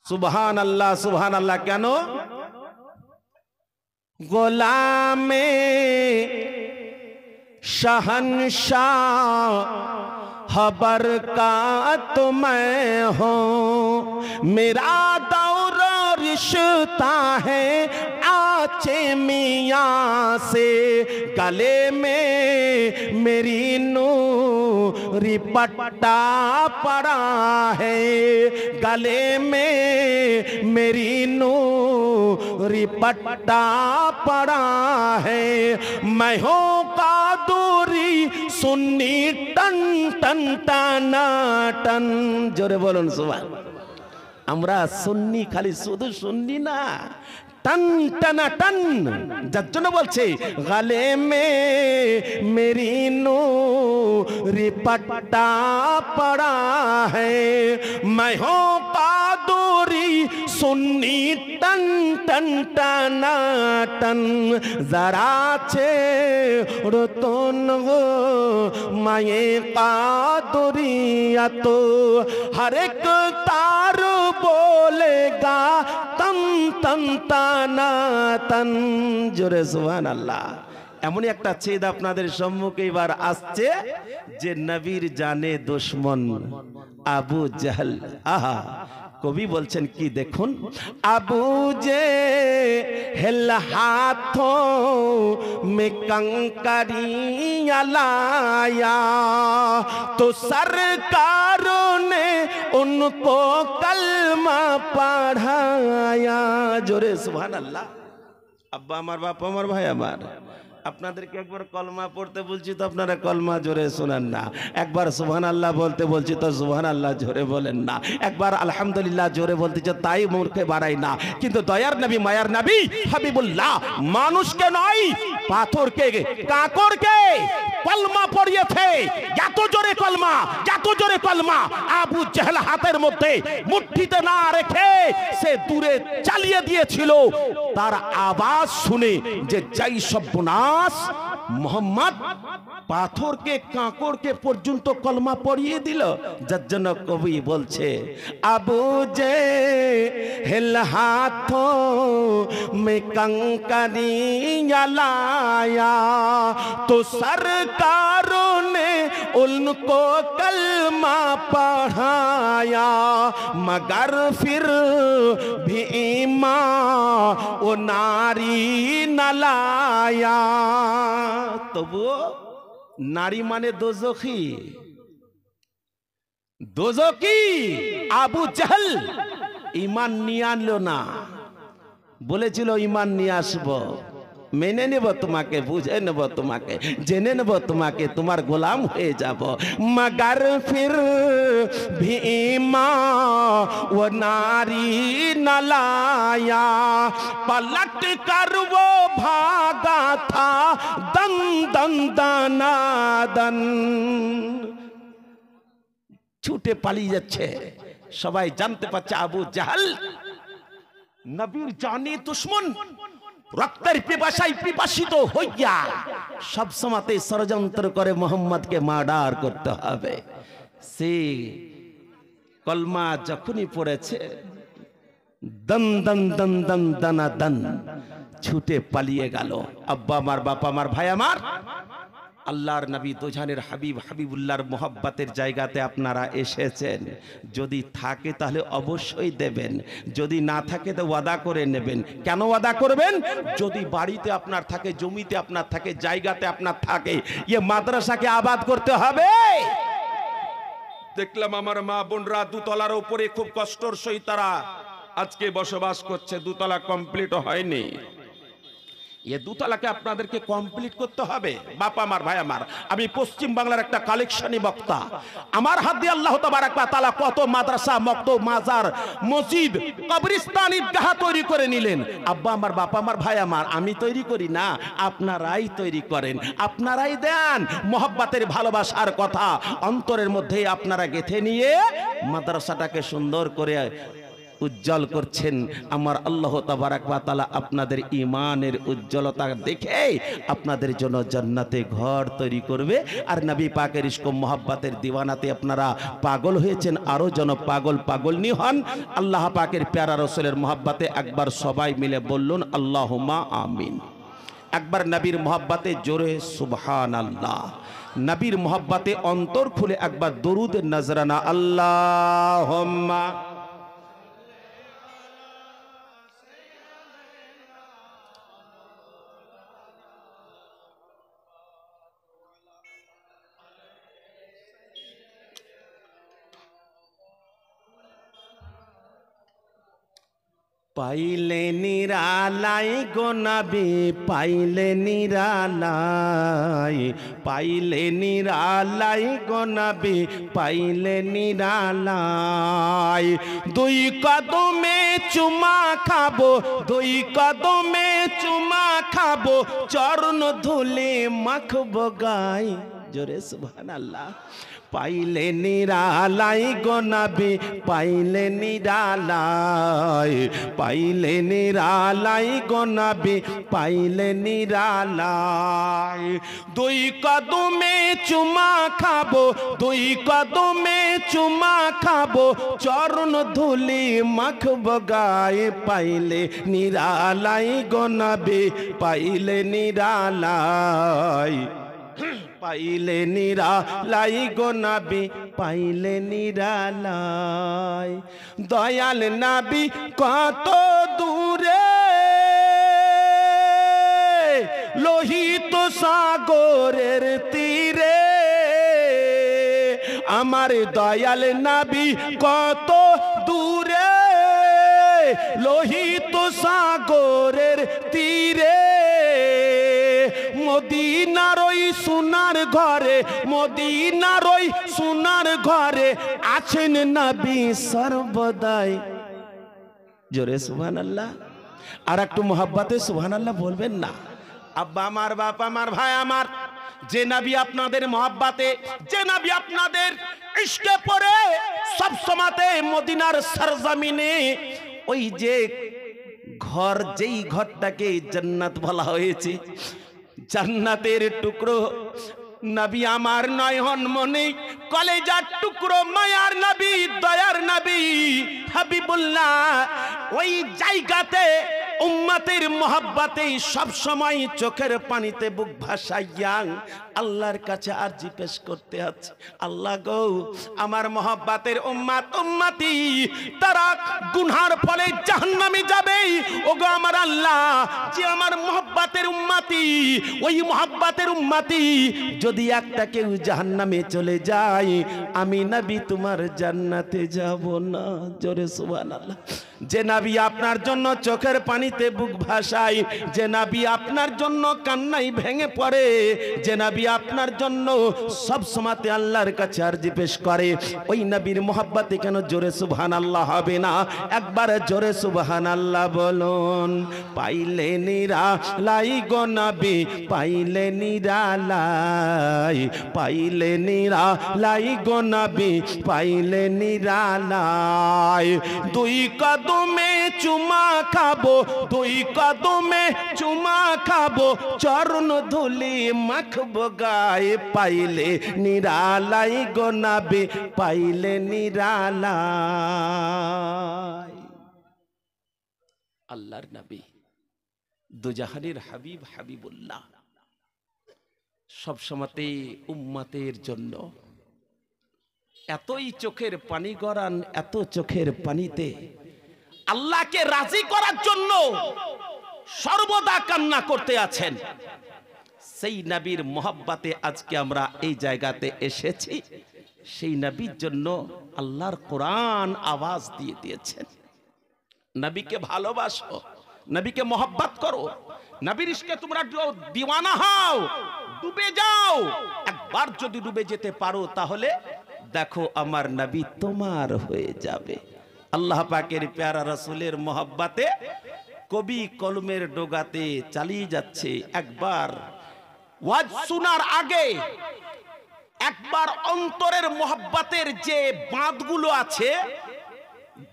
সুবহানাল্লাহ সুবহানাল্লাহ। কেন? গোলামে शहंशाह खबर का तो मैं हूँ, मेरा दौर रिश्ता है आचे मियाँ से, गले में मेरी नूरी पट्टा पड़ा है, गले में मेरी नूरी पट्टा पड़ा है, मैं हूँ कादुरी सुन्नी टन टन टाना टन। जोरे बोलुन सुभान। আমরা সুন্নি, খালি শুধু সুন্নি না, टन टना टन। যার জন্য বলছে গালে মে মেরি নূরি পট্টা পড়া হ্যায়, मैं हूँ कादुरी सुन्नी टन टन टाना टन, जरा छेड़ो तुन गो माये कादुरिया तो, हर एक तार बोलेगा तन तन ताना तन। जोरे सुभान अल्लाह। এমনই একটা ছেদ আপনাদের সম্মুখে এবার আসছে যে নবীর জানে দুশমন আবু জাহল। আহা, কবি বলছেন কি দেখুন, আবু জেহেল হাথোं में कंकरियां लाया तो सरकारों ने उनको कलमा पढ़ाया। जोरे सुभान अल्लाह। আব্বা আমার, বাপ আমার, ভাই আমার, আপনাদেরকে একবার কলমা পড়তে বলছি তো আপনারা কলমা জোরে শোনেন না, একবার সুবহানাল্লাহ বলতে বলছি তো সুবহানাল্লাহ জোরে বলেন না, একবার আলহামদুলিল্লাহ জোরে বলতে চাই তাই মুখে বাড়াই না। কিন্তু দয়ার নবী মায়ার নবী হাবিবুল্লাহ মানুষকে নয় পাথরকে কাঁকড়কে কলমা পড়িয়েছে। এত জোরে কলমা, এত জোরে কলমা আবু জেহেল হাতের মধ্যে মুঠিতে না রেখে সে দূরে চালিয়ে দিয়েছিল। তার আওয়াজ শুনে যে যাই সর্বনাশ, মোহাম্মদ পাথরকে কাঁকড়কে পর্যন্ত কলমা পড়িয়ে দিল। যার জন্য কবি বলছে আবু জেহেল হাথোं में कंकरियां लाया तो सरकारों ने उनको कलमा पढ़ाया, मगर फिर भी ईमान वो नारी न लाया। তবুও নারী মানে দোজখী, দোজখী আবু জেহেল ঈমান নিয়ে আনলো না, বলেছিল ঈমান নিয়ে আসবো, মেনে নেব তোমাকে, বুঝে নেব তোমাকে, জেনে নেব তোমাকে, তোমার গোলাম হয়ে যাব, মগর ফির ভি ঈমান ও নারী না লায়া, পলট কর वो भागा था दन दन दाना दन। ছুটে পালিয়ে যাচ্ছে, সবাই জানতে পারছে আবু জাহল নবীর জানে দুশমন, রক্তের পিপাসায় পিপাসিত হইয়া সব সময়তে ষড়যন্ত্র করে মোহাম্মদকে মার্ডার করতে হবে। সে কলমা যখনই পড়েছে দন দন দন দন দানা দন ছুটে পালিয়ে গেল। আব্বা আমার, বাপ আমার, ভাই আমার, আল্লাহর নবী দোজানের হাবিব হাবিবুল্লাহর মোহাব্বতের জায়গাতে আপনারা এসেছেন, যদি থাকে তাহলে অবশ্যই দেবেন, যদি না থাকে তো ওয়াদা করে নেবেন। কেন ওয়াদা করবেন? যদি বাড়িতে আপনার থাকে, জমিতে আপনার থাকে, জায়গাতে আপনার থাকে, ইয়ে মাদ্রাসাকে আবাদ করতে হবে। দেখলাম আমার মা বোনরা দুতলার উপরে খুব কষ্টর সহিত তারা আজকে বসবাস করছে, দুতলা কমপ্লিট হয়নি। ये দুতলাকে আপনাদেরকে কমপ্লিট করতে হবে। বাপ আমার, ভাই আমার, আমি পশ্চিম বাংলার একটা কালেকশনী বক্তা, আমার হাত দিয়ে আল্লাহ তাবারাক ওয়া তাআলা কত মাদ্রাসা, মক্তব, মাজার, মসজিদ, কবরস্থান, ঈদগাহ তৈরি করে নিলেন। আব্বা আমার, বাপ আমার, ভাই আমার, আমি তৈরি করি না, আপনারাই তৈরি করেন, আপনারাই দেন। মোহাব্বতের ভালোবাসার কথা অন্তরের মধ্যে আপনারা গেঁথে নিয়ে মাদ্রাসাটাকে সুন্দর করে উজ্জ্বল করছেন। আমার আল্লাহ তাবারাক ওয়া তাআলা আপনাদের ঈমানের উজ্জ্বলতা দেখে আপনাদের জন্য জান্নাতে ঘর তৈরি করবে। আর নবী পাকের ইশক ও মুহাব্বতের দিওয়ানাতে আপনারা পাগল হয়েছেন, আরো যেন পাগলনি হন। আল্লাহ পাকের প্যারা রাসূলের মুহাব্বতে একবার সবাই মিলে বলুন আল্লাহুম্মা আমিন। একবার নবীর মুহাব্বতে জোরে সুবহানাল্লাহ। নবীর মুহাব্বতে অন্তর খুলে একবার দরুদের নজরানা আল্লাহুম্মা। পাইলে নিরালাই গো নবী, পাইলে নিরালাই, পাইলে নিরালাই গো নবী, পাইলে নিরালাই। দুই কদমে চুমা খাবো, দুই কদমে চুমা খাবো, চরণ ধুলে মাখবো গায়। জোরে সুবহানাল্লাহ। পাইলে নিরালাই গো নবী, পাইলে নিরালাই, পাইলে নিরালাই গো নবী, পাইলে নিরালাই। দুই কদমে চুমা খাবো, দুই কদমে চুমা খাবো, চরণ ধুলি মাখবো গায়ে। পাইলে নিরালাই গো নবী, পাইলে নিরালাই, পাইলে নিরালাই গো নবী, পাইলে নিরালাই। দয়াল নবী কত দূরে, লোহিত সাগরের তীরে, আমার দয়াল নবী কত দূরে, লোহিত সাগরের তীরে। মদিনার ওই সোনার ঘরে, মদিনার ওই সোনার ঘরে আছেন নবী সর্বদাই। জোরে সুবহানাল্লাহ। আর একটু মোহাব্বতে সুবহানাল্লাহ বলবেন না? আব্বা আমার, বাপ আমার, ভাই আমার, যে নবী আপনাদের মোহাব্বতে, যে নবী আপনাদের ইশকে পড়ে সব সময়তে মদিনার সরজমিনে ওই যে ঘর, যেই ঘরটাকে জান্নাত বলা হয়েছে, জান্নাতের টুকরো নবী আমার নয়ন মনে কলেজার টুকরো, মায়ার নবী, দয়ার নবী হাবিবুল্লাহ, ওই জায়গাতে উম্মতের মোহাব্বতে সব সময় চোখের পানিতে বুক ভাসাইয়া আল্লাহর কাছে আরজি পেশ করতে আছে। আল্লাহ গো, আমার মোহাব্বতের উম্মত উম্মতি তারা গুনার ফলে জাহান্নামে যাবে। ওগো আমার আল্লাহ, যে আমার মোহাব্বতের উম্মতি, ওই মোহাব্বতের উম্মতি যদি একটা কেউ জাহান্নামে চলে যায়, আমি নবী তোমার জান্নাতে যাব না। জোরে সুবহানাল্লাহ। যে নবী আপনার জন্য চোখের পানিতে বুক ভাসায়, যে নবী আপনার জন্য কান্নায় ভেঙে পড়ে, যে নবী আপনার জন্য সব সময়তে আল্লাহর কাছে আরজি পেশ করে, ওই নবীর মোহাব্বতে কেন জোরে সুবহানাল্লাহ হবে না? একবার জোরে সুবহানাল্লাহ বলুন। পাইলে নিরালাই গো নবী, পাইলে নিরালাই, পাইলে নিরালাই গো নবী, পাইলে নিরালাই। দুই কদমে চুমা খাবো, দুই কদমে চুমা খাবো, চরণ ধুলি মাখবো গায়ে। পাইলে নিরালাই গো নবী, পাইলে নিরালাই। আল্লাহর নবী, দুজাহানের হাবিব, হাবিবুল্লাহ, সব সময়তে উম্মতের জন্য এতই চোখের পানি গড়ান, এত চোখের পানিতে আল্লাহকে রাজি করার জন্য সর্বদা কান্না করতে আছেন। সেই নবীর মোহাব্বতে আজকে আমরা এই জায়গাতে এসেছি। সেই নবীর জন্য আল্লাহর কোরআন আওয়াজ দিয়ে দিয়েছেন, নবীকে ভালোবাসো, নবীকে মোহাব্বত করো, নবীর ইশকে তোমরা দিওয়ানা হও, ডুবে যাও। একবার যদি ডুবে যেতে পারো তাহলে দেখো আমার নবী তোমার হয়ে যাবে। আল্লাহ পাকের প্যারা রাসূলের মোহাব্বতে কবি কলমের ডোগাতে চালিয়ে যাচ্ছে। একবার ওয়াজ শোনার আগে একবার অন্তরের মোহাব্বতের যে বাঁধগুলো আছে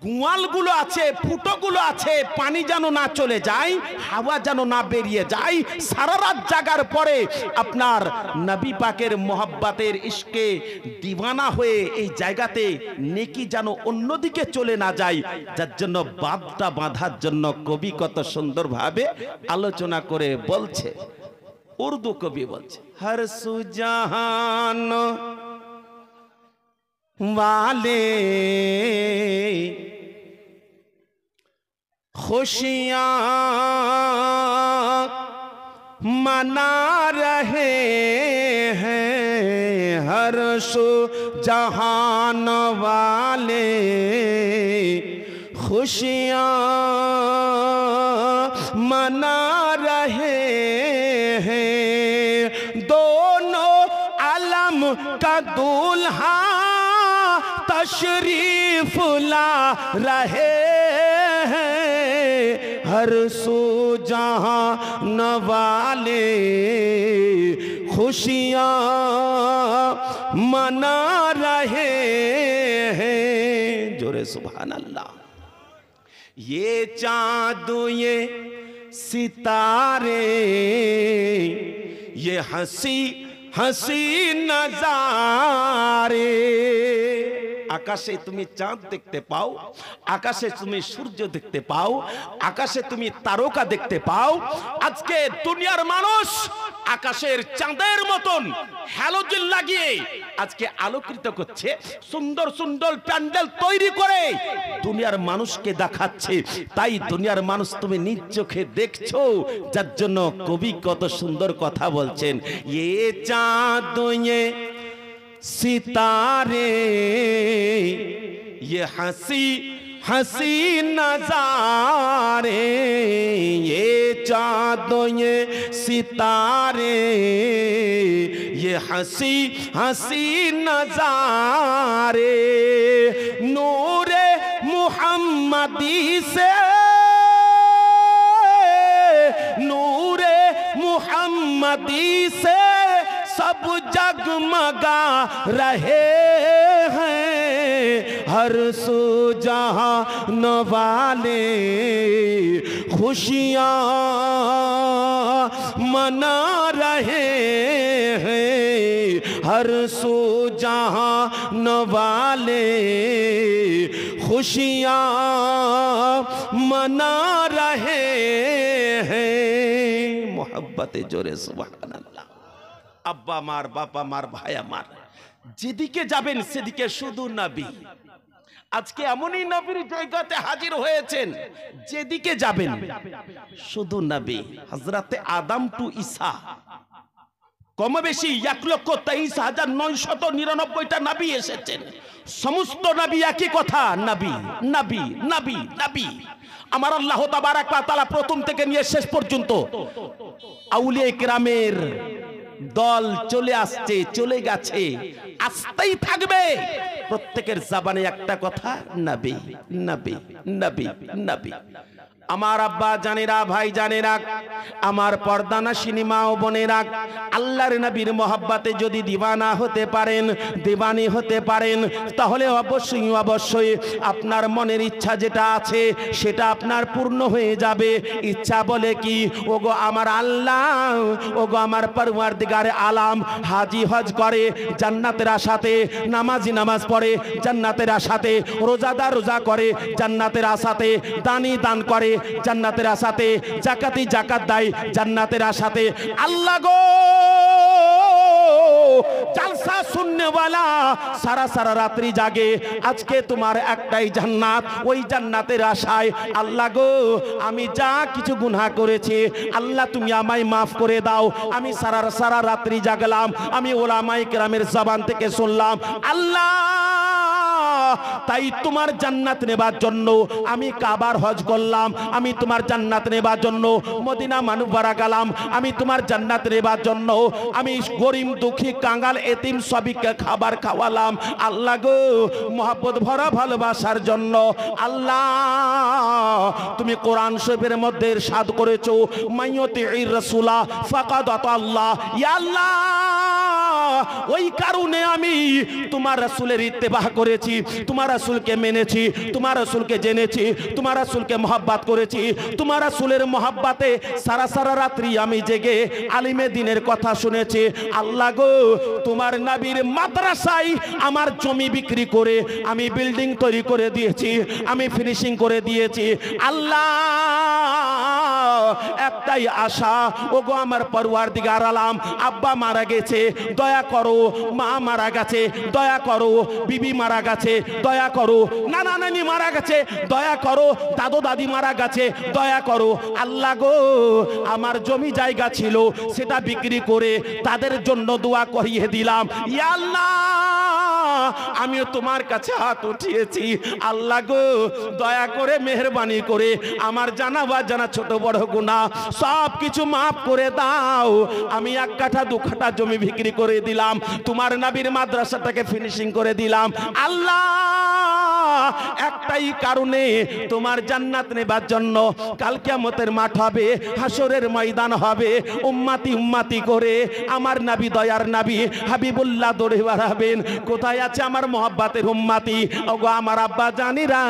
গোয়ালগুলো আছে, ফুটোগুলো আছে, পানি যেন না চলে যায়, হাওয়া যেন না বেরিয়ে যায়। সারা রাত জাগার পরে আপনার নবী পাকের মোহাব্বতের ইশকে দিওয়ানা হয়ে এই জায়গাতে নেকি যেন অন্যদিকে চলে না যায়, যার জন্য বাঁধটা বাঁধার জন্য কবি কত সুন্দরভাবে আলোচনা করে বলছে। উর্দু কবি বলছে, হর সুজাহান वाले खुशियाँ मना रहे हैं, हर सो जहान वाले खुशियाँ मना रहे हैं, दोनों आलम का दूल्हा तशरीफ ला रहे हैं, हर सो जहां नवाले खुशियां मना रहे हैं। जोरे सुभान अल्लाह। ये चाँद ये सितारे ये हंसी हंसी नजारे, আকাশে তুমি চাঁদ দেখতে পাও, আকাশে তুমি সূর্য দেখতে পাও, আকাশে তুমি তারকা দেখতে পাও। আজকে দুনিয়ার মানুষ আকাশের চাঁদের মতন হ্যালোজেন লাগিয়ে আজকে আলোকিত করছে, সুন্দর সুন্দর প্যান্ডেল তৈরি করে দুনিয়ার মানুষকে দেখাচ্ছে। তাই দুনিয়ার মানুষ তুমি নিজ চোখে দেখছো, যার জন্য কবি কত সুন্দর কথা বলছেন। ये चाँद ये सितारे ये हंसी हंसी नजारे, ये चाँद ये सितारे ये हंसी हंसी नजारे, नूरे मुहम्मदी से नूरे मुहम्मदी से सब जगमगा रहे हैं, हर सो जहान वाले खुशियाँ मना रहे हैं, हर सो जहान वाले खुशियाँ मना रहे हैं। मोहब्बत जोरे सुभान अल्लाह। আব্বা মার, বাবা মার, ভাই আমার, যেদিকে যাবেন সেদিকে শুধু নবী। আজকে এমনই নবীর জায়গাতে হাজির হয়েছেন, যেদিকে যাবেন শুধু নবী। হযরতে আদম টু ঈসা কম বেশি 1,23,999টা নবী এসেছেন। সমস্ত নবী একই কথা, নবী নবী নবী নবী। আমার আল্লাহ তাবারাক ওয়া তাআলা প্রথম থেকে নিয়ে শেষ পর্যন্ত আউলিয়া কিরামের দল চলে আসছে, চলে গেছে, আসতেই থাকবে। প্রত্যেকের জবানে একটা কথা, নবী নবী নবী নবী। আমার আব্বা জানেরা, ভাই জানেরা, আমার পর্দানাশিনী মা ও বোনেরা, আল্লাহর নবীর মহব্বতে যদি দিওয়ানা হতে পারেন, দিওয়ানি হতে পারেন, তাহলে অবশ্যই অবশ্যই আপনার মনের ইচ্ছা যেটা আছে সেটা আপনার পূর্ণ হয়ে যাবে। ইচ্ছা বলে কি, ওগো আমার আল্লাহ, ওগো আমার পরওয়ারদিগার আলাম হাজি হজ করে জান্নাতের আশাতে, নামাজি নামাজ পড়ে জান্নাতের আশাতে, রোজাদার রোজা করে জান্নাতের আশাতে, দানি দান করে জান্নাতের আশাতে, জাকাতি জাকাত দেয় জান্নাতের আশাতে। আল্লাহ গো, জালসা শুননে वाला সারা সারা রাত্রি জাগে, আজকে তোমার একটাই জান্নাত, ওই জান্নাতের আশায়। আল্লাহ গো, আমি যা কিছু গুনাহ করেছি আল্লাহ তুমি আমায় মাফ করে দাও। আমি সারা সারা রাত্রি জাগলাম, আমি ওলামায়ে কেরামের জবান থেকে শুনলাম আল্লাহ, তাই তোমার জান্নাত নেবার জন্য আমি কাবার হজ করলাম, আমি তোমার জান্নাত নেবার জন্য মদিনা মুনাওয়ারা গেলাম, আমি তোমার জান্নাত নেবার জন্য আমি গরিব দুঃখী কাঙ্গাল এতিম সবিকে খাবার খাওয়ালাম। আল্লাহ গো, মহব্বত ভরা ভালোবাসার জন্য আল্লাহ তুমি কোরআন শরীফের মধ্যে ইরশাদ করেছো, মাইয়ুতির রাসূলা ফাকাদ আতা আল্লাহ। ইয়া আল্লাহ, ওই কারণে আমি তোমার রাসূলের ইত্তেবা করেছি, তোমার রাসূলকে মেনেছি, তোমার রাসূলকে জেনেছি, তোমার রাসূলকে মহব্বত করেছি, তোমার রাসূলের মহব্বতে সারা সারা রাত্রি আমি জেগে আলিমে দ্বীনের কথা শুনেছি। আল্লাহ গো, তোমার নবীর মাদ্রাসায় আমার জমি বিক্রি করে আমি বিল্ডিং তৈরি করে দিয়েছি, আমি ফিনিশিং করে দিয়েছি। আল্লাহ একটাই আশা, ওগো আমার পরওয়ারদিগার আলাম, আব্বা মারা গেছে দয়া করো, মা মারা গেছে দয়া করো, বিবি মারা গেছে দয়া করো, নানা নানি মারা গেছে দয়া করো, দাদু দাদি মারা গেছে দয়া করো। আল্লাহ গো, আমার জমি জায়গা ছিল সেটা বিক্রি করে তাদের জন্য দোয়া করিয়ে দিলাম। ইয়া আল্লাহ, আমিও তোমার কাছে হাত উঠিয়েছি। আল্লাহ গো, দয়া করে মেহেরবানি করে আমার জানা বা জানা ছোট বড় গুনাহ সব কিছু মাফ করে দাও। আমি 1 কাঠা 2 কাঠা জমি বিক্রি করে দিলাম, তোমার নবীর মাদ্রাসাটাকে ফিনিশিং করে দিলাম। আল্লাহ একটাই কারণে, তোমার জান্নাত নেবার জন্য। কাল কিয়ামতের মাঠ হবে, হাসরের ময়দান হবে, উম্মতি উম্মতি করে আমার নবী, দয়ার নবী হাবিবুল্লাহ দৌড়ে বেড়াবেন। কোথায় আছে আমার মহব্বতের উম্মতি? ওগো আমার আব্বা জানিরা,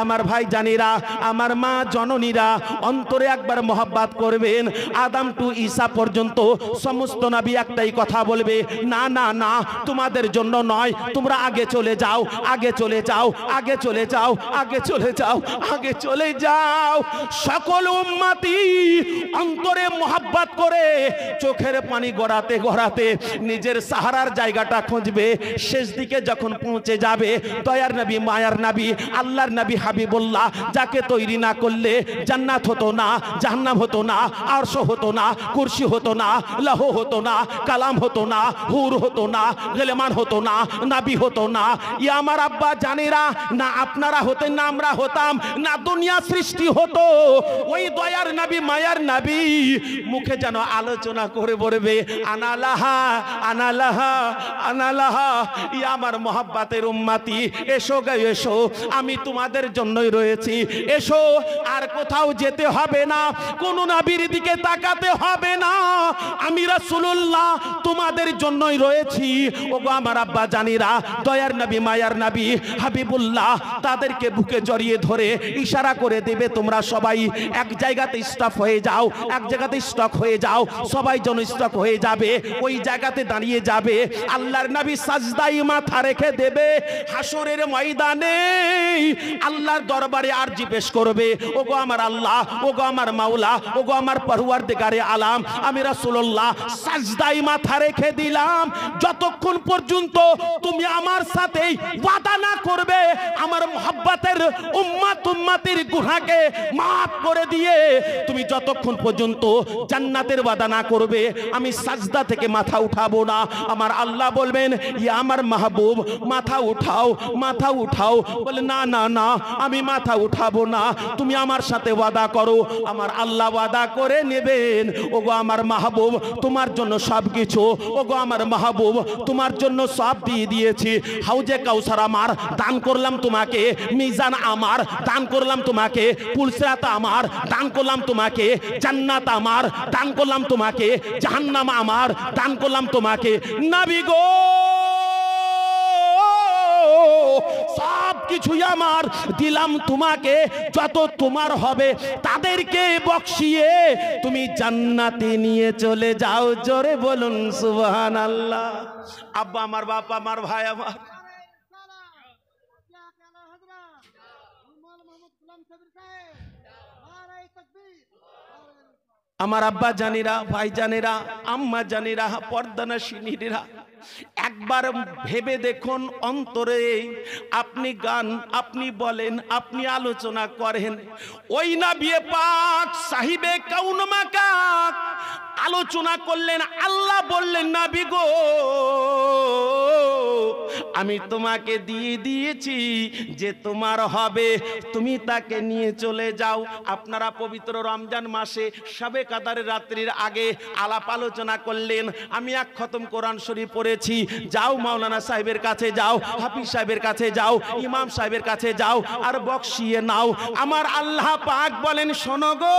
আমার ভাই জানিরা, আমার মা জননীরা অন্তরে একবার মহব্বত করবেন। আদম টু ঈসা পর্যন্ত সমস্ত নবী একটাই কথা বলবে, না না না, তোমাদের জন্য নয়, তোমরা আগে চলে যাও, আগে চলে যাও, আগে চলে যাও, আগে চলে যাও, আগে চলে যাও। সকল উম্মতি অন্তরে মহব্বত করে চোখের পানি গড়াতে গড়াতে নিজের সাহারার জায়গাটা খুঁজবে। শেষ দিকে যখন পৌঁছে যাবে, দয়ার নবী, মায়ার নবী, আল্লাহর নবী হাবিবুল্লাহ, যাকে তৈরি না করলে জান্নাত হতো না, জাহান্নাম হতো না, আরশ হতো না, কুরসি হতো না, লৌহ হতো না, কালাম হতো না, হুর হতো না, গলেমান হতো না, নবী হতো না। ই আমার আব্বা জানেরা, না আপনারা হতেন, না আমরা হতাম, না দুনিয়া সৃষ্টি হতো। ওই দয়ার নবী, মায়ার নবী মুখে যেন আলোচনা করে বলবে, আনালাহা আনালাহা আনালাহা। ই আমার মহব্বতের উম্মতি, এসো গে এসো, আমি তোমাদের জন্যই রয়েছি। এসো, আর কোথাও যেতে হবে না, কোন নবীর দিকে তাকাতে হবে না, আমি রাসূলুল্লাহ তোমাদের জন্যই রয়েছি। ওগো আমার আব্বা জানিরা, দয়ার নবী, মায়ার নবী হাবিবুল্লাহ তাদেরকে বুকে জড়িয়ে ধরে ইশারা করে দেবে, তোমরা সবাই এক জায়গাতে স্টপ হয়ে যাও, এক জায়গাতে স্টক হয়ে যাও। সবাই যেন স্টক হয়ে যাবে, ওই জায়গাতে দাঁড়িয়ে যাবে। আল্লাহর নবী সাজদায় মাথা রেখে দেবে। হাসরের ময়দানে আল্লাহর দরবারে আরজি পেশ করবে, ওগো আমার আল্লাহ, ওগো আমার মাওলা, ওগো আমার পরওয়ারদিগারে আলাম, আমি রাসূলুল্লাহ সাজদায় মাথা রেখে দিলাম। যতক্ষণ পর্যন্ত তুমি আমার সাথে ওয়াদা না করবে আমার মহব্বতের উম্মত উম্মতির গুনাহকে মাফ করে দিয়ে, তুমি যতক্ষণ পর্যন্ত জান্নাতের ওয়াদা না করবে, আমি সাজদা থেকে মাথা উঠাবো না। আমার আল্লাহ বলবেন, ইয়া আমার মাহবুব, মাথা উঠাও, মাথা উঠাও। বলে, না না না, আমি মাথা উঠাবো না, তুমি আমার সাথে ওয়াদা করো। আমার আল্লাহ ওয়াদা করে নেবেন, ওগো আমার মাহবুব, তোমার জন্য সব কিছু, ওগো আমার মাহবুব, তোমার জন্য সব দিয়ে দিয়েছি। হাউজে কাউসার আমার, দান করলাম তোমাকে। মিজান আমার, দান করলাম তোমাকে। পুলসিরাত আমার, দান করলাম তোমাকে। জান্নাত আমার, দান করলাম তোমাকে। জাহান্নাম আমার, দান করলাম তোমাকে। নবী গো, সব কিছুই আমার দিলাম তোমাকে। যত তোমার হবে তাদেরকে বকশিয়ে তুমি জান্নাতে নিয়ে চলে যাও। জোরে বলুন সুবহানাল্লাহ। আব্বা আমার, বাপ আমার, ভাই আমার, আমার আব্বা জানিরা, ভাই জানেরা, আম্মা জানিরা, পর্দানাশিনীরা, একবার ভেবে দেখুন অন্তরে। আপনি গান, আপনি বলেন, আপনি আলোচনা করেন, ওই নবী পাক সাহিবে কাউন মাকাক আলোচনা করলেন। আল্লাহ বললেন, নবী গো, আমি তোমাকে দিয়ে দিয়েছি, যে তোমার হবে তুমি তাকে নিয়ে চলে যাও। আপনারা পবিত্র রমজান মাসে শবে কাদরের রাত্রির আগে আলাপ আলোচনা করলেন। আমি এক খতম কোরআন শরীফ পড়েছি। যাও মাওলানা সাহেবের কাছে যাও, হাফিজ সাহেবের কাছে যাও, ইমাম সাহেবের কাছে যাও, আর বকশিয়ে নাও। আমার আল্লাহ পাক বলেন, শোনো গো,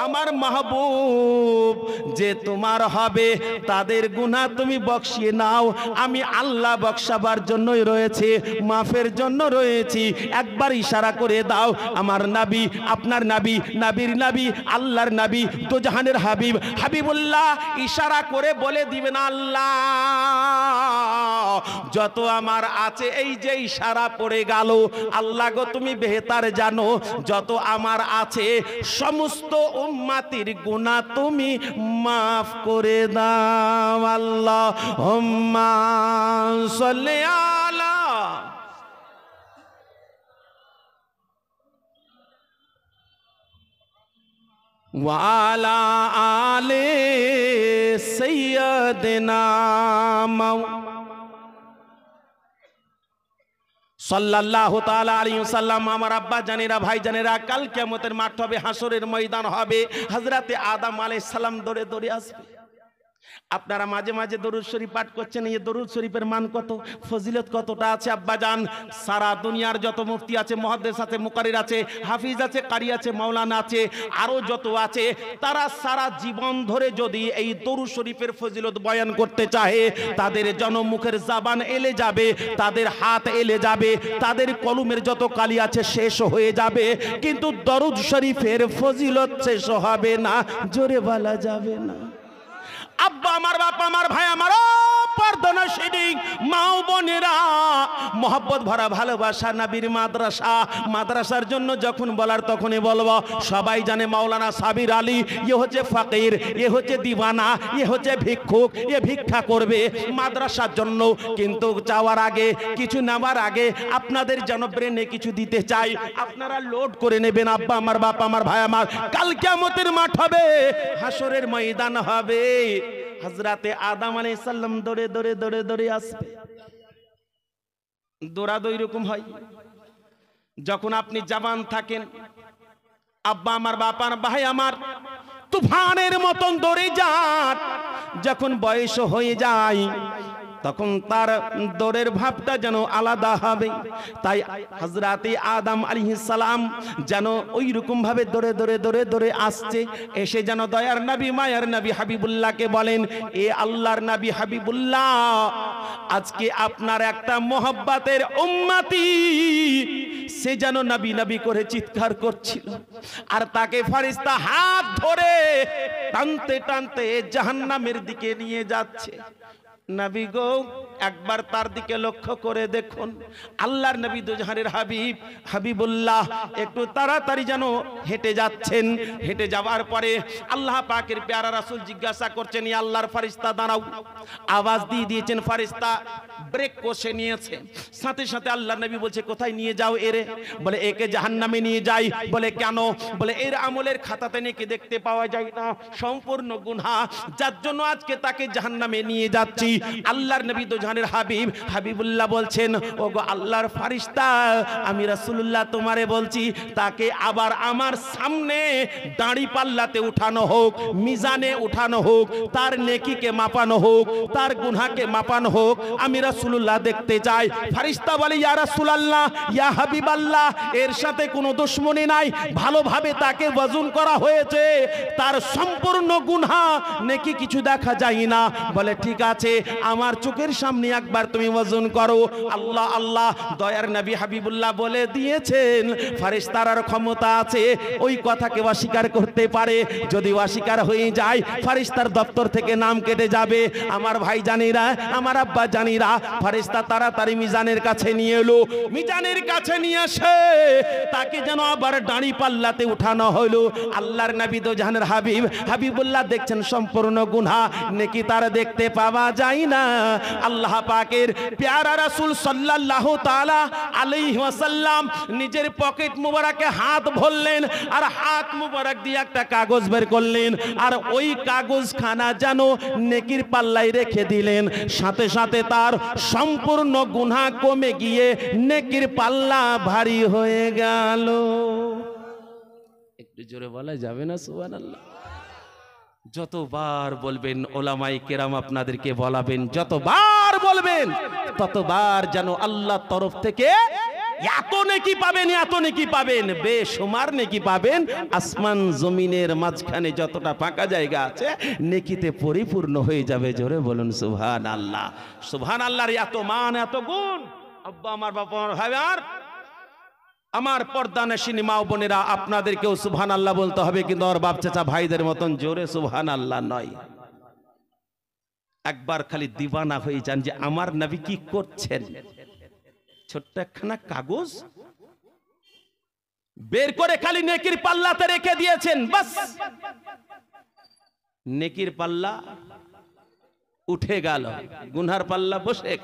আমার মাহবুব যে তোমার হবে তাদের গুনাহ তুমি বখশিয়ে নাও, আমি আল্লাহ বখশাবার জন্যই রয়েছে, মাফের জন্য রয়েছি, একবার ইশারা করে দাও। আমার নবী, আপনার নবী, নবীর নবী, আল্লাহর নবী, দোজাহানের হাবিব হাবিবুল্লাহ ইশারা করে বলে দিবেন, আল্লাহ যত আমার আছে, এই যে ইশারা পড়ে গেল, আল্লাহ গো তুমি বেহতার জানো, যত আমার আছে সমস্ত উম্মতির গুনাহ তুমি মাফ করে দাও। আল্লাহুম্মা সাল্লি আলা ওয়ালা আলে সাইয়্যিদিনা সাল্লাল্লাহু তাআলা আলাইহি ওয়াসাল্লাম। আমার আব্বা জানেরা, ভাই জানেরা, কাল কিয়ামতের মাঠ হবে, হাসরের ময়দান হবে, হযরতে আদম আলাইহিস সালাম দৌড়ে দৌড়ে আসবে। আপনারা মাঝে মাঝে দরুদ শরীফ পাঠ করছেন, এই দরুদ শরীফের মান কত, ফজিলত কতটা আছে আব্বাজান। সারা দুনিয়ার যত মুফতি আছে, মুহাদ্দিস আছে, মুকাররির আছে, হাফিজ আছে, কারি আছে, মাওলানা আছে, আরো যত আছে, তারা সারা জীবন ধরে যদি এই দরুদ শরীফের ফজিলত বয়ান করতে চাহে, তাদের জনমুখের জবান এলে যাবে, তাদের হাত এলে যাবে, তাদের কলমের যত কালি আছে শেষ হয়ে যাবে, কিন্তু দরুদ শরীফের ফজিলত শেষ হবে না, জোরে বলা যাবে না। আব্বা আমার, বাপ আমার, ভাই আমার, পর্দনশীলী মা ও বোনেরা, মহব্বত ভরা ভালোবাসা, নবীর মাদ্রাসা, মাদ্রাসার জন্য যখন বলার তখনই বলবো। সবাই জানে মাওলানা সাবির আলী, এ হচ্ছে ফকির, এ হচ্ছে দিওয়ানা, এ হচ্ছে ভিক্ষুক, এ ভিক্ষা করবে মাদ্রাসার জন্য, কিন্তু যাওয়ার আগে, কিছু নেওয়ার আগে আপনাদের যেন ব্রেনে কিছু দিতে চাই, আপনারা লোড করে নেবেন। আব্বা আমার, বাপ আমার, ভাই আমার, কাল কিয়ামতের মাঠ হবে, হাসরের ময়দান হবে, হযরতে আদম আলাইহিস সালাম দৌড়ে দৌড়ে দৌড়ে দৌড়ে আসবে। দৌড়াদৌড়ি এরকম হয় যখন আপনি জওয়ান থাকেন, আব্বা আমার, বাপ আমার, ভাই আমার, তুফানের মতন দৌড়ে যান, যখন বয়স হয়ে যায় তখন তার দৌড়ের ভাবটা যেন আলাদা হবে। তাই হযরতে আদম আলাইহিস সালাম যেন ওই রকম ভাবে দৌড়ে দৌড়ে দৌড়ে দৌড়ে আসছে, এসে যেন দয়ার নবী, মায়ার নবী হাবিবুল্লাহকে বলেন, এ আল্লাহর নবী হাবিবুল্লাহ, আজকে আপনার একটা মোহাব্বতের উম্মতি, সে যেন নবী নবী করে চিৎকার করছিল, আর তাকে ফেরেশতা হাত ধরে টানতে টানতে জাহান্নামের দিকে নিয়ে যাচ্ছে। নবী গো, একবার তার দিকে লক্ষ্য করে দেখুন। আল্লাহর নবী দুজাহানের হাবিব হাবিবুল্লাহ একটু তাড়াতাড়ি যেন হেঁটে যাচ্ছেন। হেঁটে যাওয়ার পরে আল্লাহ পাকের প্যারা রাসূল জিজ্ঞাসা করছেন, ইয়া আল্লাহর ফেরেশতা দাঁড়াও। আওয়াজ দিয়ে দিয়েছেন, ফেরেশতা ব্রেক কষে নিয়েছে। সাথে সাথে আল্লাহর নবী বলছে, কোথায় নিয়ে যাও এরে? বলে একে জাহান্নামে নিয়ে যাই। বলে কেন? বলে এর আমলের খাতাতে নাকি দেখতে পাওয়া যায় না, সম্পূর্ণ গুনাহ, যার জন্য আজকে তাকে জাহান্নামে নিয়ে যাচ্ছি। আল্লাহর নবী দুজাহানের হাবিব হাবিবুল্লাহ বলছেন, ওগো আল্লাহর ফেরেশতা, আমি রাসূলুল্লাহ তোমারে বলছি, তাকে আবার আমার সামনে দাঁড়ি পাল্লাতে উঠানো হোক, মিজানে উঠানো হোক, তার নেকিকে মাপানো হোক, তার গুনাহকে মাপানো হোক, আমি রাসূলুল্লাহ দেখতে চাই। ফেরেশতা বলে, ইয়া রাসূলুল্লাহ, ইয়া হাবিবাল্লাহ, এর সাথে কোনো দুশমনি নাই, ভালোভাবে তাকে ওজন করা হয়েছে, তার সম্পূর্ণ গুনাহ নেকি কিছু দেখা যায় না। বলে ঠিক আছে, আমার চোখের সামনে একবার তুমি ওজন করো। আল্লাহ আল্লাহ, দয়ার নবী হাবিবুল্লাহ বলে দিয়েছেন, ফেরেশতার ক্ষমতা আছে ওই কথাকে অস্বীকার করতে পারে, যদি অস্বীকার হয়ে যায় ফেরেশতার দপ্তর থেকে নাম কেটে যাবে। আমার ভাই জানিরা, আমার আব্বা জানিরা, ফেরেশতা তাড়াতাড়ি মিজানের কাছে নিয়ে এলো। মিজানের কাছে নিয়ে আসে তাকে যেন আবার দাঁড়ি পাল্লাতে উঠানো হলো। আল্লাহর নবী দুজাহানের হাবিব হাবিবুল্লাহ দেখছেন সম্পূর্ণ গুনাহ, নেকি তার দেখতে পাওয়া যায় না। আল্লাহ পাকের প্যারা রাসূল সাল্লাল্লাহু তাআলা আলাইহি ওয়াসাল্লাম নিজের পকেট মুবারকে হাত ভরলেন, আর হাত মুবারক দিয়ে একটা কাগজ বের করলেন, আর ওই কাগজখানা যেন নেকির পাল্লায় রেখে দিলেন। সাথে সাথে তার সম্পূর্ণ গুনাহ কমে গিয়ে নেকির পাল্লা ভারী হয়ে গেল। একটু জোরে বলা যাবে না সুবহানাল্লাহ? যতবার বলবেন ওলামাই কেরাম আপনাদেরকে বলাবেন, যতবার বলবেন ততবার যেন আল্লাহর তরফ থেকে এত নেকি পাবেন, এত নেকি পাবেন, বেশুমার নেকি পাবেন। আসমান জমিনের মাঝখানে যতটা ফাঁকা জায়গা আছে নেকিতে পরিপূর্ণ হয়ে যাবে। জোরে বলুন সুবহানাল্লাহ। সুবহানাল্লাহর এত মান, এত গুণ। আব্বা আমার, বাবা আমার, ভাই আমার পর্দানশিনী মা বোনেরা, আপনাদেরকেও সুবহানাল্লাহ বলতে হবে, কিন্তু আর বাপ চাচা ভাইদের মতন জোরে সুবহানাল্লাহ নয়। একবার খালি দিওয়ানা হয়ে যান যে আমার নবী কি করছেন। ছোট্ট একখানা কাগজ বের করে খালি নেকির পাল্লাতে রেখে দিয়েছেন, বাস নেকির পাল্লা উঠে গেল, গুনহার পাল্লা বসে।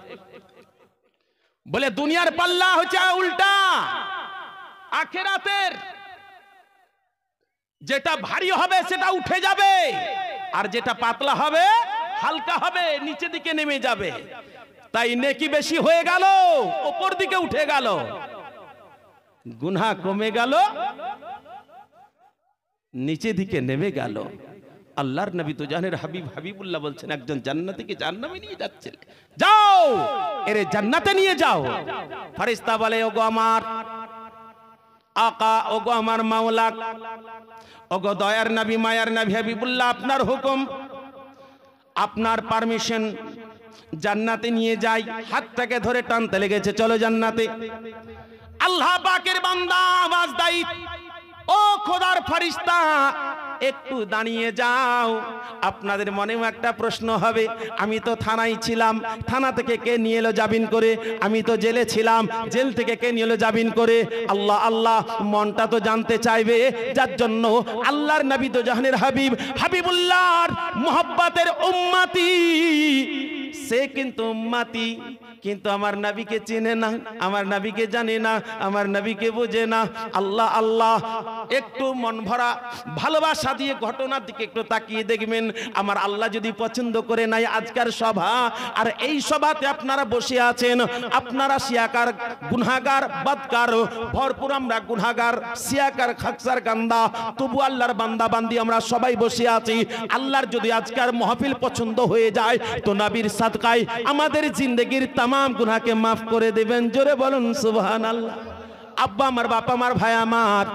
বলে দুনিয়ার পাল্লা হচ্ছে উল্টা, আখিরাতের যেটা ভারী হবে সেটা উঠে যাবে, আর যেটা পাতলা হবে, হালকা হবে, নিচে দিকে নেমে যাবে। তাই নেকি বেশি হয়ে গেল, উপর দিকে উঠে গেল, গুনাহ কমে গেল, নিচে দিকে নেমে গেল। আল্লাহর নবী তো জানের হাবিব, হাবিবুল্লাহ বলছেন একজন জান্নাতীকে জাহান্নামে নিয়ে যাচ্ছে, যাও এরে জান্নাতে নিয়ে যাও। ফেরেশতা বলে ওগো আমার আকা, ওগো আমার মাওলা, ওগো দয়ার নবী, মায়ার নবী হাবিবুল্লাহ, আপনার হুকুম, আপনার পারমিশন, জান্নাতে নিয়ে যাই। হাতটাকে ধরে টানতে লেগেছে, চলো জান্নাতে। আল্লাহ পাকের বান্দা আওয়াজ দেয়, ও খোদার ফেরেশতা একটু দাঁড়িয়ে যাও। আপনাদের মনেও একটা প্রশ্ন হবে, আমি তো থানায় ছিলাম, থানা থেকে কে নিয়ে এলো জামিন করে? আমি তো জেলে ছিলাম, জেল থেকে কে নিয়ে এলো জামিন করে? আল্লাহ আল্লাহ, মনটা তো জানতে চাইবে। যার জন্য আল্লাহর নবী তো জাহানের হাবিব, হাবিবুল্লাহর মুহাব্বতের উম্মতি, সে কিন্তু উম্মতি, কিন্তু আমার নবীকে চেনে না, আমার নবীকে জানে না, আমার নবীকে বোঝে না। আল্লাহ আল্লাহ, একটু মন ভরা ভালোবাসা দিয়ে ঘটনার দিকে একটু তাকিয়ে দেখবেন। আমার আল্লাহ যদি পছন্দ করে নাই আজকের সভা, আর এই সভাতে আপনারা বসে আছেন, আপনারা শিয়াকার, গুনাহগার, বদকার, ভরপুর আমরা গুনাহগার, শিয়াকার, খাকসার গান্দা, তবু আল্লাহর বান্দা বান্দি আমরা সবাই বসে আছি। আল্লাহর যদি আজকের মাহফিল পছন্দ হয়ে যায়, তো নবীর সাদকায় আমাদের জিন্দেগির তামাম গুনাহকে মাফ করে দেবেন। জোরে বলুন সুবহানাল্লাহ। আব্বা আমার, বাবা আমার, ভাই আমার,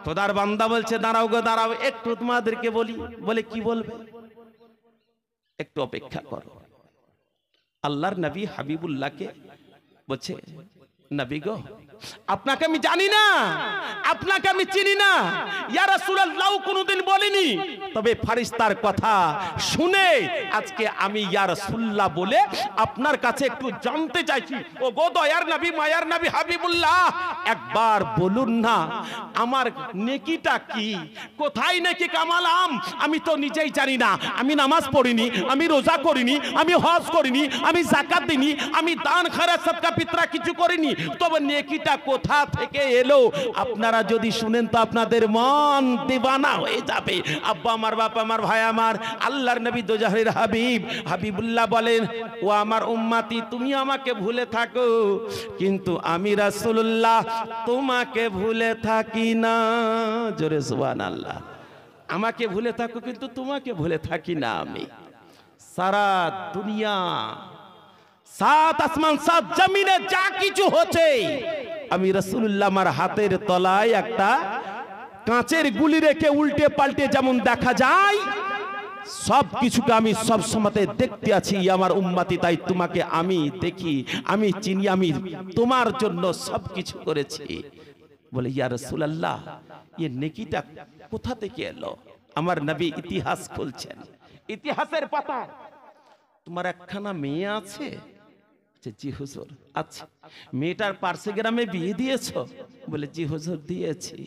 খোদার বান্দা বলছে দাঁড়াও গো দাঁড়াও, একটু তোমাদেরকে বলি। বলে কি বলবে? একটু অপেক্ষা করো। আল্লাহর নবী হাবিবুল্লাহকে বলছে, নবী গো, আপনাকে আমি জানি না, আপনাকে আমি চিনি না, ইয়া রাসূলুল্লাহ কোনোদিন বলিনি, তবে ফেরেশতার কথা শুনে আজকে আমি ইয়া রাসূলুল্লাহ বলে আপনার কাছে একটু জানতে চাইছি। ও গো দয়ার নবী, মায়ার নবী হাবিবুল্লাহ, একবার বলুন না আমার নেকিটা কি, কোথায় নেকি কামালাম? আমি তো নিজেই জানি না। আমি নামাজ পড়িনি, আমি রোজা করিনি, আমি হজ করিনি, আমি যাকাত দিইনি, আমি দান খয়রাত সদকা ফিতরা কিছু করিনি, তবে নেকিটা কোথা থেকে এলো? আপনারা যদি শুনেন তো আপনাদের মন দিওয়ানা হয়ে যাবে। আব্বা আমার, বাবা আমার, ভাই আমার, আল্লাহর নবী দোজাহের হাবিব, হাবিবুল্লাহ বলেন, ও আমার উম্মতি, তুমি আমাকে ভুলে থাকো, কিন্তু আমি রাসূলুল্লাহ তোমাকে ভুলে থাকি না। জোরে সুবহানাল্লাহ। আমাকে ভুলে থাকো কিন্তু তোমাকে ভুলে থাকি না আমি। সারা দুনিয়া, সাত আসমান, সাত জমিনে যা কিছু হচ্ছে, আমি রাসূলুল্লাহ আমার হাতের তলায় একটা কাঁচের গুলি রেখে উল্টে পাল্টে যেমন দেখা যায়, সব কিছুকে আমি সব সময়তে দেখতে আছি আমার উম্মতি। তাই তোমাকে আমি দেখি, আমি চিনি, আমি তোমার জন্য সব কিছু করেছি। বলে ইয়া রাসূলুল্লাহ, এই নেকিটা কোথা থেকে এলো? আমার নবী ইতিহাস খুলছেন, ইতিহাসের পাতা। তোমার একখানা মেয়ে আছে? জি হুজুর। আচ্ছা, মেয়েটার পার্সি গ্রামে বিয়ে দিয়েছো? বলে জি হুজুর দিয়েছি।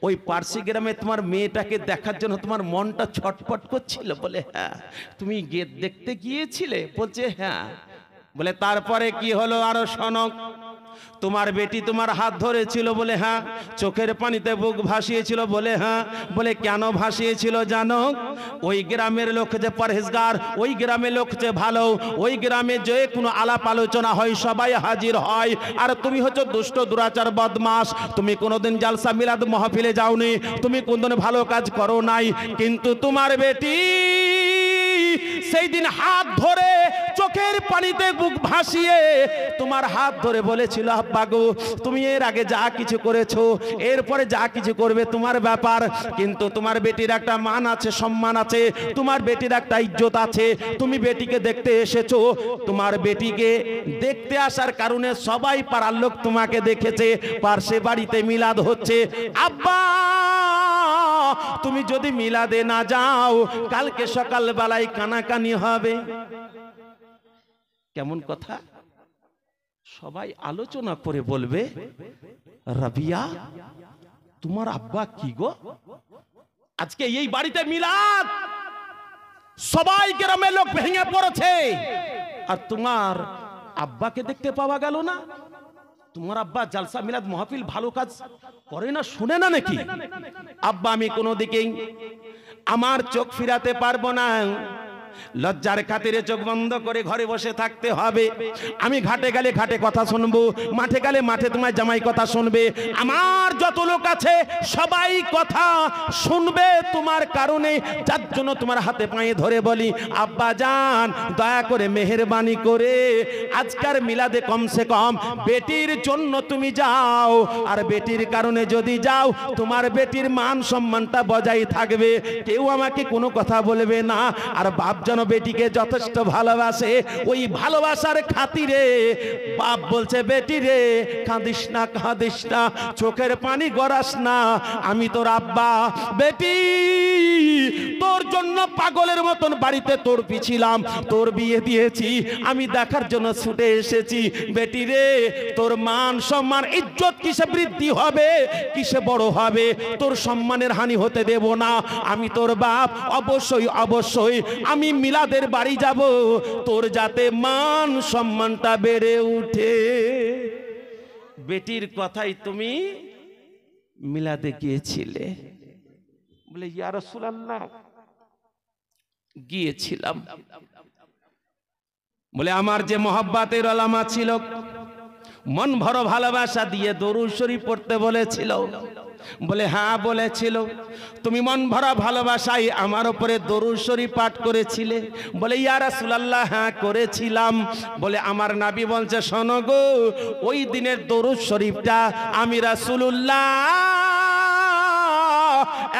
ওই পার্সি গ্রামে তোমার মেয়েটাকে দেখার জন্য তোমার মনটা ছটফট করছিল? বলে হ্যাঁ। তুমি দেখতে গিয়েছিলে? বলছে হ্যাঁ। বলে তারপরে কি হলো আরো শোনো। তোমার বেটি তোমার হাত ধরেছিল? বলে হ্যাঁ। চোখের পানিতে বুক ভাসিয়েছিল? বলে হ্যাঁ। বলে কেন ভাসিয়েছিল জানো? ওই গ্রামের লোক যে পরহেজগার, ওই গ্রামের লোক যে ভালো, ওই গ্রামে যে কোনো আলাপ আলোচনা হয় সবাই হাজির হয়, আর তুমি হচ্ছে দুষ্ট দুরাচার বদমাস। তুমি কোনোদিন জালসা মিলাদ মাহফিলে যাওনি, তুমি কোনোদিন ভালো কাজ করো নাই, কিন্তু তোমার বেটি সেই দিন হাত ধরে চোখের পানিতে বুক ভাসিয়ে তোমার হাত ধরে বলেছিল, আব্বা গো তুমি এর আগে যা কিছু করেছো, এরপরে যা কিছু করবে তোমার ব্যাপার, কিন্তু তোমার বেটির একটা মান আছে, সম্মান আছে, তোমার বেটির একটা ইজ্জত আছে। তুমি বেটিকে দেখতে এসেছো, তোমার বেটিকে দেখতে আসার কারণে সবাই পাড়ার লোক তোমাকে দেখেছে, পার্শ্বে বাড়িতে মিলাদ হচ্ছে। আব্বা তুমি যদি মিলাদে না যাও, কালকে সকাল বেলায় কানাকানি হবে। কেমন কথা? সবাই আলোচনা করে বলবে, রাবিয়া তোমার আব্বা কি গো, আজকে এই বাড়িতে মিলাদ, সবাই গ্রামের লোক ভেঙে পড়েছে, আর তোমার আব্বাকে দেখতে পাওয়া গেল না। তোমার আব্বা জালসা মিলাদ মাহফিল ভালো কাজ করে না, শুনে না নাকি? আব্বা আমি কোনো দিকেই আমার চোখ ফিরাতে পারবো না, লজ্জার খাতিরে চোখ বন্ধ করে ঘরে বসে থাকতে হবে। আমি ঘাটে গেলে ঘাটে কথা শুনবো, মাঠে গেলে মাঠে তোমার জামাই কথা শুনবে, আমার যত লোক আছে সবাই কথা শুনবে তোমার কারণে। যার জন্য তোমার হাতে পায়ে ধরে বলি, আব্বা জান দয়া করে মেহেরবানি করে আজকার মিলাদে কমসে কম বেটির জন্য তুমি যাও, আর বেটির কারণে যদি যাও তোমার বেটির মান সম্মানটা বজায় থাকবে, কেউ আমাকে কোনো কথা বলবে না। আর বাপ যেন বেটিকে যথেষ্ট ভালোবাসে, ওই ভালোবাসার খাতিরে বাপ বলছে, বেটি রে কাঁদিস না, কাঁদিস না, চোখের পানি গড়াস না, আমি তোর আব্বা, বেটি তোর জন্য পাগলের মতন বাড়িতে তোর পিছিলাম, তোর বিয়ে দিয়েছি, আমি দেখার জন্য ছুটে এসেছি। বেটি রে তোর মান সম্মান ইজ্জত কিসে বৃদ্ধি হবে, কিসে বড় হবে, তোর সম্মানের হানি হতে দেব না। আমি তোর বাপ, অবশ্যই অবশ্যই আমি মিলাদের বাড়ি যাব, তোর যাতে মান সম্মানটা বেড়ে উঠে। বেটির কথাই তুমি মিলাদে গিয়েছিলে? বলে ইয়া রাসূলুল্লাহ গিয়েছিলাম। বলে আমার যে মহব্বতের আলামা ছিল, মন ভরা ভালোবাসা দিয়ে দরুদ শরীফ পড়তে বলেছিল। বলে হ্যাঁ বলেছিল। তুমি মন ভরা ভালোবাসায় আমার উপরে দরুদ শরীফ পাঠ করেছিলে? বলে ইয়া রাসূলুল্লাহ হ্যাঁ করেছিলাম। বলে আমার নবী বলছে, শোনো গো, ওই দিনের দরুদ শরীফটা আমি রাসূলুল্লাহ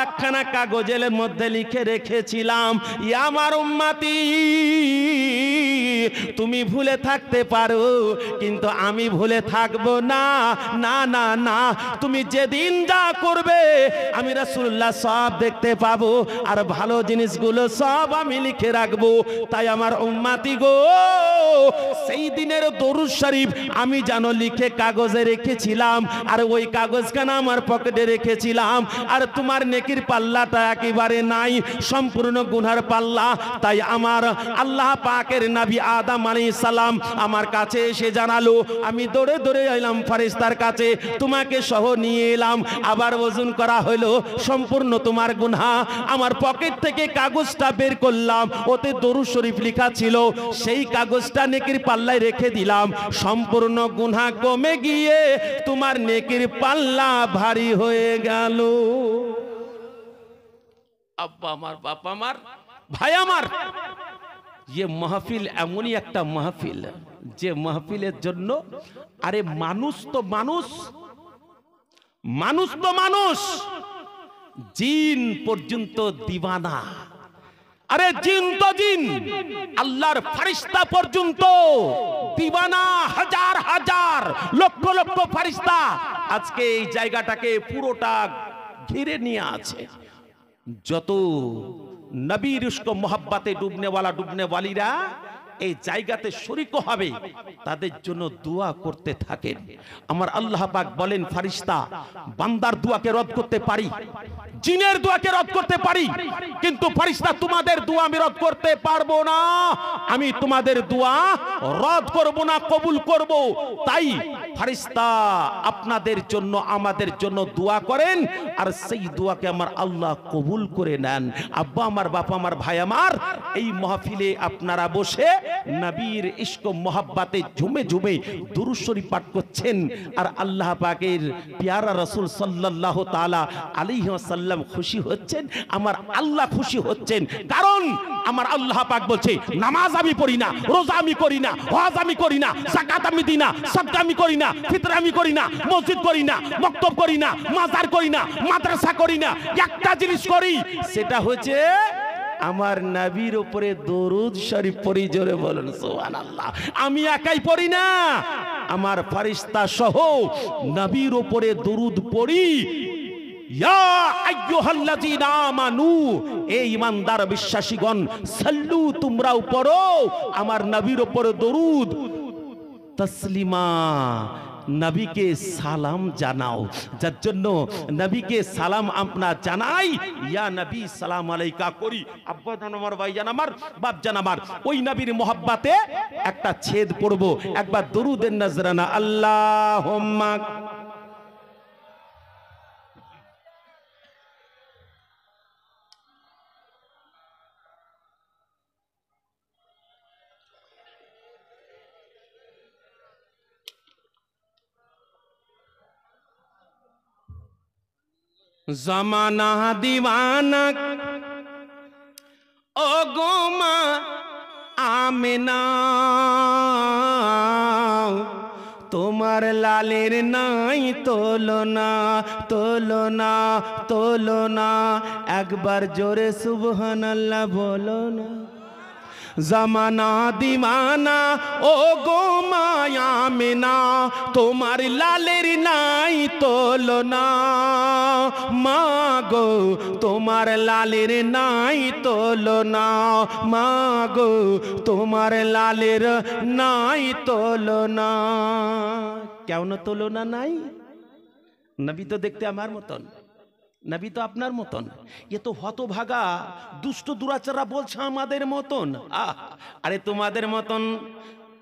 একখানা কাগজের মধ্যে লিখে রেখেছিলাম, ইয়া আমার উম্মতি তুমি ভুলে থাকতে পারো, কিন্তু আমি ভুলে থাকবো না। না না না, তুমি যেদিন যা করবে আমি রাসূলুল্লাহ সব দেখতে পাবো, আর ভালো জিনিসগুলো সব আমি লিখে রাখবো। তাই আমার উম্মতি গো, সেই দিনের দরুদ শরীফ আমি যেন লিখে কাগজে রেখেছিলাম, আর ওই কাগজখানা আমার পকেটে রেখেছিলাম, আর তোমার নেকির পাল্লাটা একেবারে নাই, সম্পূর্ণ গুনার পাল্লা। তাই আমার আল্লাহ পাকের নবী আদম আলাইহিস সালাম আমার কাছে এসে জানালো, আমি দৌড়ে দৌড়ে এলাম ফেরেশতার কাছে, তোমাকে সহ নিয়ে এলাম। আবার ওজন করা হলো, সম্পূর্ণ তোমার গুনাহ। আমার পকেট থেকে কাগজটা বের করলাম, ওতে দরুদ শরীফ লেখা ছিল, সেই কাগজটা নেকির পাল্লায় রেখে দিলাম। সম্পূর্ণ গুনাহ কমে গিয়ে তোমার নেকির পাল্লা ভারী হয়ে গেল। আব্বা আমার, বাপ আমার, ভাই আমার, ये महफिल एमनी एक महफिल जे महफिलेर जन्य अरे मानुष तो मानुष मानुष तो मानुष जिन पर्यन्त दीवाना अरे जिन तो जिन आल्लाहर फरिश्ता पर्यन्त दीवाना हजार हजार लक्ष लक्ष फरिश्ता आज के এই জায়গাটাকে পুরোটা ঘিরে নিয়ে আছে যত नबीर उसको मोहब्बते डूबने वालीरा এই জায়গাতে শরীক হবে তাদের জন্য দোয়া করতে থাকেন। আমার আল্লাহ পাক বলেন ফেরেশতা বান্দার দোয়াকে রদ করতে পারি, জিনের দোয়াকে রদ করতে পারি, কিন্তু ফেরেশতা তোমাদের দোয়া আমি রদ করতে পারবো না। আমি তোমাদের দোয়া রদ করব না, কবুল করব। তাই ফেরেশতা আপনাদের জন্য আমাদের জন্য দোয়া করেন, আর সেই দোয়াকে আমার আল্লাহ কবুল করে নেন। আব্বা আমার, বাপ আমার, ভাই আমার, এই মাহফিলে আপনারা বসে নবীর ইশক মোহাব্বতে ঝুমে ঝুমে দুরূদ শরীফ পাঠ করছেন আর আল্লাহ পাকের প্যারা রাসূল সাল্লাল্লাহু তাআলা আলাইহি ওয়াসাল্লাম খুশি হচ্ছেন, আমার আল্লাহ খুশি হচ্ছেন। কারণ আমার আল্লাহ পাক বলছে নামাজ আমি পড়ি না, রোজা আমি করি না, হজ আমি করি না, যাকাত আমি দিই না, সাদকা আমি করি না, ফিতরা আমি করি না, মসজিদ করি না, মক্তব করি না, মাজার করি না, মাদ্রাসা করি না, একটা জিনিস করি, সেটা হচ্ছে আমার নবীর উপরে দরুদ শরীফ পড়ি। জোরে বলুন সুবহানাল্লাহ। আমি একাই পড়ি না, আমার ফেরেশতা সহ নবীর উপরে দরুদ পড়ি। ইয়া আইয়ুহাল্লাযীনা আমানু, এই ঈমানদার বিশ্বাসীগণ, সাল্লু, তোমরাও পড়ো আমার নবীর উপরে দরুদ, তাসলিমা, নবীকে সালাম জানাও। যার জন্য নবীকে সালাম আমরা জানাই, ইয়া নবী সালাম আলাইকা করি। আব্বা জান আমার, ভাই জান আমার, বাপ জান আমার, ওই নবীর মোহাব্বতে একটা ছেদ পড়বো, একবার দরুদের নজরানা। আল্লাহুম্মা জামানা দিওয়ানা ও গো মা আমেনা, তোমার লালের নাই তুলনা, তুলনা, তুলনা, একবার জোরে সুবহানাল্লাহ বলো না। জামানা দিওয়ানা ও গো মায়া মেনা, তোমার লালের নাই তুলনা, মা গো তোমার লালের নাই তুলনা, মা গো তোমার লালের নাই তুলনা। কেন তুলনা নাই? নবী তো দেখতে আমার মতন, নবী তো আপনার মতন, এ তো হতভাগা দুষ্ট দুরাচাররা বলছে আমাদের মতন। আরে তোমাদের মতন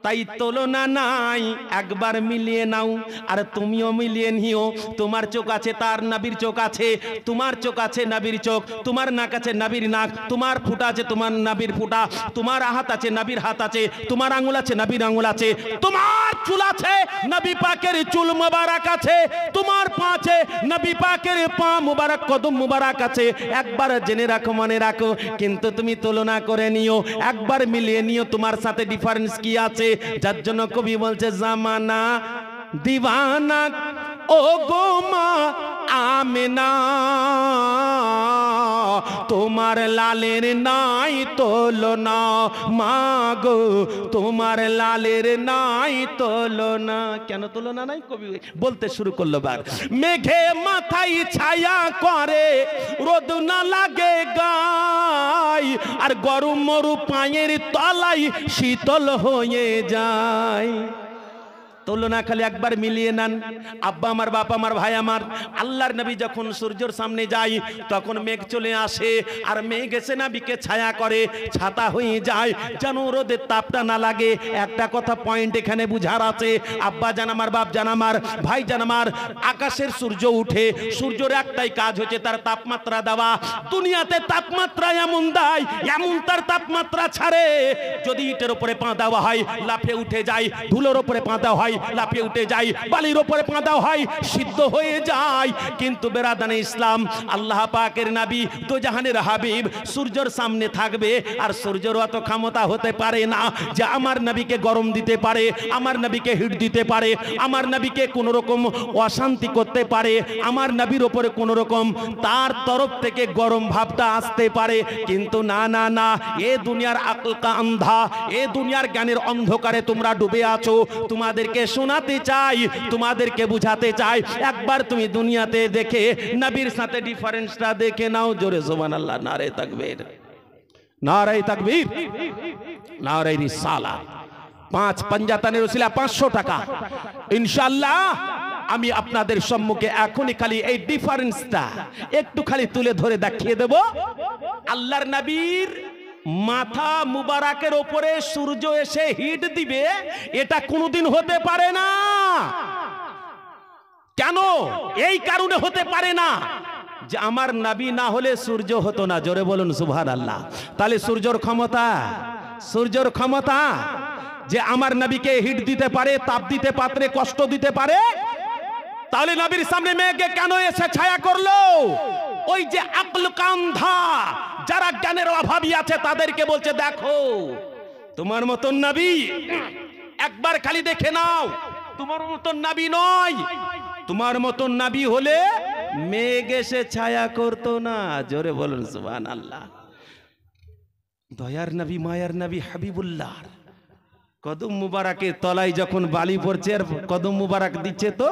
তাই তুলনা নাই, একবার মিলিয়ে নাও। আর তুমিও মিলিয়ে নিও, তোমার চোখ আছে তার নবীর চোখ আছে, তোমার চোখ আছে নবীর চোখ, তোমার নাক আছে নবীর নাক, তোমার ফুটা আছে তোমার নবীর ফুটা, তোমার হাত আছে নবীর হাত আছে, তোমার আঙ্গুল আছে নবীর আঙ্গুল আছে, তোমার চুল আছে নবী পাকের চুল মুবারক আছে, তোমার পা আছে নবী পাকের পা মুবারক, কদম মুবারক আছে। একবার জেনে রাখো, মনে রাখো, কিন্তু তুমি তুলনা করে নিও, একবার মিলিয়ে নিও তোমার সাথে ডিফারেন্স কি আছে। যার জন্য কবি বলছে জামানা দিওয়ানা ও গো মা আমেনা, তোমার লালের নাই তুলনা, মা গো তোমার লালের নাই তুলনা। কেন তুলনা নাই? কবি বলতে শুরু করলো বার, মেঘে মাথায় ছায়া করে, রোদ না লাগে গায়, আর গরম মরু পায়ের তলায় শীতল হয়ে যায়। তুলনা খালি একবার মিলিয়ে নেন। আব্বা আমার, বাপ আমার, ভাই আমার, আল্লাহর নবী যখন সূর্যের সামনে যায় তখন মেঘ চলে আসে, আর মেঘ এসে নবীকে ছায়া করে, ছাতা হয়ে যায় যেন রোদের তাপটা না লাগে। একটা কথা পয়েন্ট এখানে বুঝার আছে, আব্বা জান আমার, বাপ জান আমার, ভাই জান আমার, আকাশের সূর্য উঠে, সূর্যের একটাই কাজ হচ্ছে তার তাপমাত্রা দেওয়া। দুনিয়াতে তাপমাত্রা এমন দেয়, এমন তার তাপমাত্রা ছাড়ে, যদি ইটের উপরে পা দেওয়া হয় লাফে উঠে যায়, ধুলোর উপরে পা দেওয়া হয় লাফিয়ে উঠে যায়, বালির উপরে পা দেওয়া হয় সিদ্ধ হয়ে যায়। কিন্তু বেরাদানে ইসলাম, আল্লাহ পাকের নবী তো জাহানের হাবিব সূর্যের সামনে থাকবে, আর সূর্যের অত ক্ষমতা হতে পারে না যে আমার নবীকে গরম দিতে পারে, আমার নবীকে হিট দিতে পারে, আমার নবীকে কোন রকম অশান্তি করতে পারে, আমার নবীর উপরে কোন রকম তার তরফ থেকে গরম ভাবটা আসতে পারে। কিন্তু না না না, এ দুনিয়ার আকল কা আন্ধা, এ দুনিয়ার জ্ঞানের অন্ধকারে তোমরা ডুবে আছো। তোমাদেরকে শোনাতে চাই, তোমাদেরকে বুঝাতে চাই, একবার তুমি দুনিয়াতে দেখে নবীর সাথে ডিফারেন্সটা দেখে নাও। জোরে সুবহানাল্লাহ, নারে তাকবীর, নারে তাকবীর, নারে রিসালাত। 5 পাঞ্জাতানের ওসিলা 500 টাকা ইনশাআল্লাহ আমি আপনাদের সম্মুখে এখনই খালি এই ডিফারেন্সটা একটু খালি তুলে ধরে দেখিয়ে দেব। আল্লাহর নবীর মাথা মুবারকের উপরে সূর্য এসে হিট দিবে, এটা কোনোদিন হতে পারে না। কেন? এই কারণে হতে পারে না যে আমার নবী না হলে সূর্য হতো না। জোরে বলুন সুবহানাল্লাহ। তাহলে সূর্যর ক্ষমতা, সূর্যের ক্ষমতা যে আমার নবীকে হিট দিতে পারে, তাপ দিতে পারে, কষ্ট দিতে পারে? তাহলে নবীর সামনে মেঘে কেন এসে ছায়া করলো? ওই যে আকল কান্ধা, যারা জ্ঞানের অভাবী আছে তাদেরকে বলছে দেখো তোমার মতন নবী একবার খালি দেখে নাও, তোমার মতন নবী নয়। তোমার মতন নবী হলে মেঘ এসে ছায়া করতো না। জোরে বলুন সুবহানাল্লাহ। দয়ার নবী, মায়ার নবী হাবিবুল্লাহ কদম মুবারকের তলায় যখন বালি পড়ছে আর কদম মুবারক দিচ্ছে তো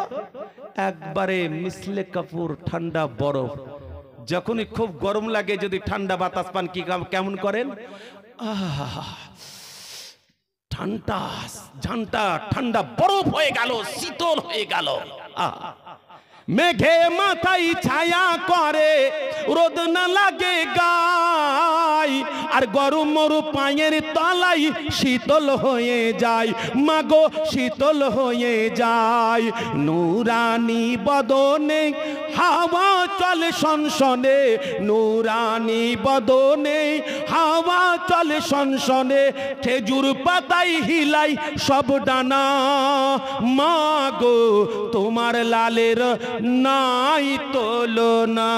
একবারে মিসলে কাপুর ঠান্ডা বরফ। যখনই খুব গরম লাগে যদি ঠান্ডা বাতাস পান কি কেমন করেন? ঠান্ডা ঝান্টা ঠান্ডা বরফ হয়ে গেল, শীতল হয়ে গেল। মেঘে মাথায় ছায়া করে, রোদ না লাগে গায়, আর গরম মরু পায়ের তলায় শীতল হয়ে যায়, মাগো শীতল হয়ে যায়। নূরানি বদনে হাওয়া চলে সনসনে, নূরানি বদনে হাওয়া চলে সনসনে, খেজুর পাতায় হিলাই সব ডানা, মাগো তোমার লালের নাই তুলনা।